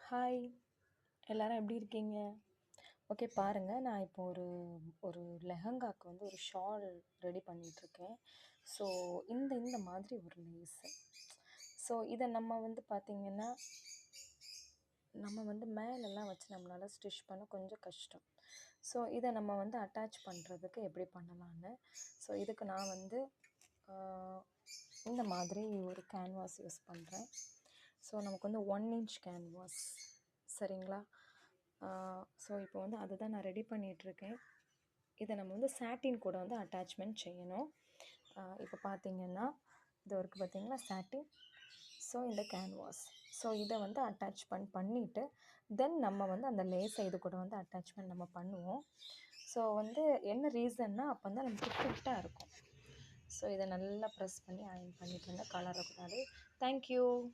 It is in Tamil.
ஹாய்! எல்லாரும் எப்படி இருக்கீங்க? ஓகே பாருங்க, நான் இப்போ ஒரு ஒரு லெஹெங்காக்கு வந்து ஒரு ஷால் ரெடி பண்ணிட்டுருக்கேன். ஸோ, இந்த மாதிரி ஒரு லேஸு. ஸோ, இத நம்ம வந்து பார்த்தீங்கன்னா, நம்ம வந்து மேலலாம் வச்சு நம்மளால ஸ்டிச் பண்ண கொஞ்சம் கஷ்டம். ஸோ, இத நம்ம வந்து அட்டாச் பண்ணுறதுக்கு எப்படி பண்ணலான்னு. ஸோ, இதுக்கு நான் வந்து ஆ, இந்த மாதிரி ஒரு கேன்வாஸ் யூஸ் பண்ணுறேன். ஸோ, நமக்கு வந்து 1 இன்ச் கேன்வாஸ் சரிங்களா? ஸோ, இப்போ வந்து அதுதான் நான் ரெடி பண்ணிகிட்ருக்கேன். இதை நம்ம வந்து சாட்டின் கூட வந்து அட்டாச்மெண்ட் செய்யணும். இப்போ பார்த்தீங்கன்னா, இது இருக்குது பார்த்தீங்களா சாட்டின். ஸோ, இந்த கேன்வாஸ். ஸோ, இதை வந்து பண்ணிவிட்டு தென் நம்ம வந்து அந்த லேஸை இது கூட வந்து அட்டாச்மெண்ட் நம்ம பண்ணுவோம். ஸோ, வந்து என்ன ரீசன்னா அப்போ வந்து நமக்கு ஃபிட்டாக இருக்கும். ஸோ, இதை நல்லா ப்ரெஸ் பண்ணி அயர்ன் பண்ணிக்கோங்க, கலரக்கூடாது. தேங்க்யூ.